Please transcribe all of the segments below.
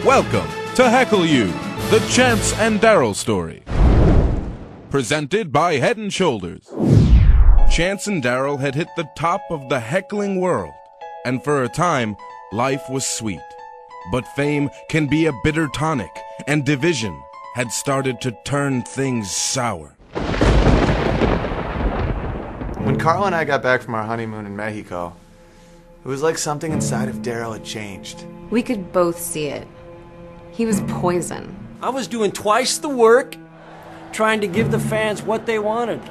Welcome to Heckle U, the Chance and Daryl story. Presented by Head & Shoulders. Chance and Daryl had hit the top of the heckling world, and for a time, life was sweet. But fame can be a bitter tonic, and division had started to turn things sour. When Carl and I got back from our honeymoon in Mexico, it was like something inside of Daryl had changed. We could both see it. He was poison. I was doing twice the work, trying to give the fans what they wanted.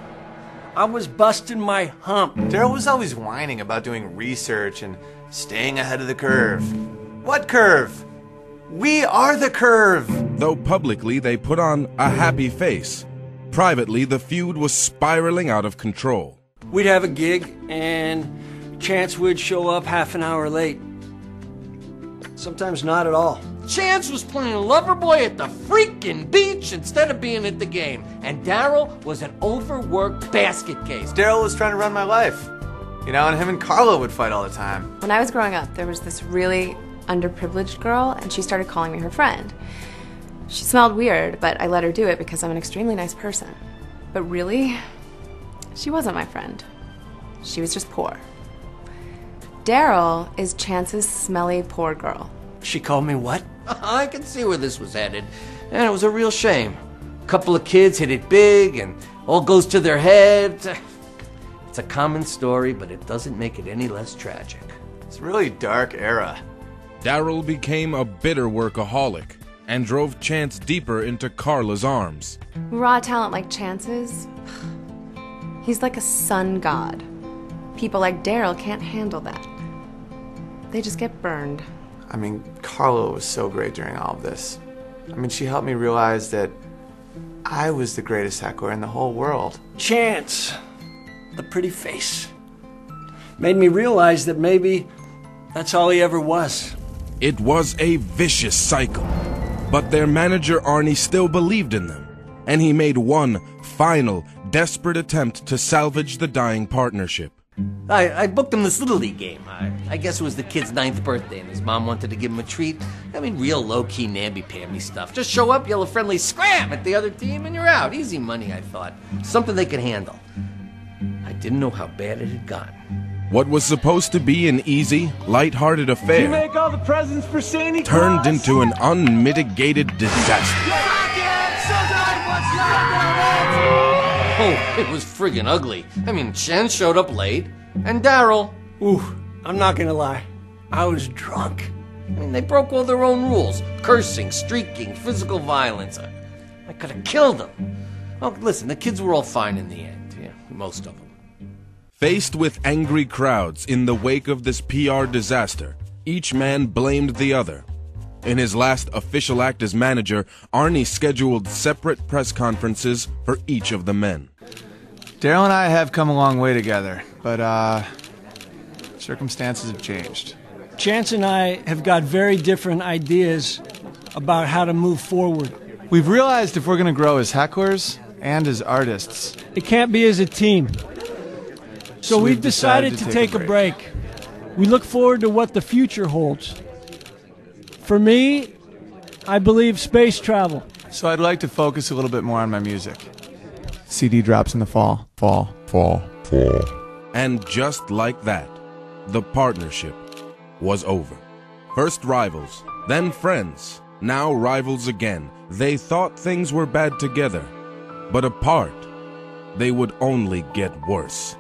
I was busting my hump. Daryl was always whining about doing research and staying ahead of the curve. What curve? We are the curve! Though publicly they put on a happy face, privately the feud was spiraling out of control. We'd have a gig, and Chance would show up half an hour late. Sometimes not at all. Chance was playing Loverboy at the freaking beach instead of being at the game. And Daryl was an overworked basket case. Daryl was trying to run my life. You know, and him and Carlo would fight all the time. When I was growing up, there was this really underprivileged girl, and she started calling me her friend. She smelled weird, but I let her do it because I'm an extremely nice person. But really, she wasn't my friend. She was just poor. Daryl is Chance's smelly poor girl. She called me what? I can see where this was headed. And it was a real shame. A couple of kids hit it big and all goes to their head. It's a common story, but it doesn't make it any less tragic. It's a really dark era. Daryl became a bitter workaholic and drove Chance deeper into Carla's arms. Raw talent like Chance's, he's like a sun god. People like Daryl can't handle that. They just get burned. I mean, Carlo was so great during all of this. I mean, she helped me realize that I was the greatest heckler in the whole world. Chance, the pretty face, made me realize that maybe that's all he ever was. It was a vicious cycle, but their manager Arnie still believed in them, and he made one final, desperate attempt to salvage the dying partnership. I booked him this Little League game. I guess it was the kid's 9th birthday, and his mom wanted to give him a treat. I mean, real low-key, namby-pamby stuff. Just show up, yell a friendly scram at the other team, and you're out. Easy money, I thought. Something they could handle. I didn't know how bad it had gotten. What was supposed to be an easy, light-hearted affair You make all the presents for Santa Claus? turned into an unmitigated disaster. Oh, it was friggin' ugly. I mean, Chen showed up late, and Daryl. Ooh, I'm not gonna lie. I was drunk. I mean, they broke all their own rules. Cursing, streaking, physical violence. I could have killed them. Oh, listen, the kids were all fine in the end. Yeah, most of them. Faced with angry crowds in the wake of this PR disaster, each man blamed the other. In his last official act as manager, Arnie scheduled separate press conferences for each of the men. Daryl and I have come a long way together, but circumstances have changed. Chance and I have got very different ideas about how to move forward. We've realized if we're going to grow as hecklers and as artists, It can't be as a team. So we've decided to take a break. We look forward to what the future holds. For me, I believe space travel. so I'd like to focus a little bit more on my music. CD drops in the fall. Fall. And just like that, the partnership was over. First rivals, then friends, now rivals again. They thought things were bad together, but apart, they would only get worse.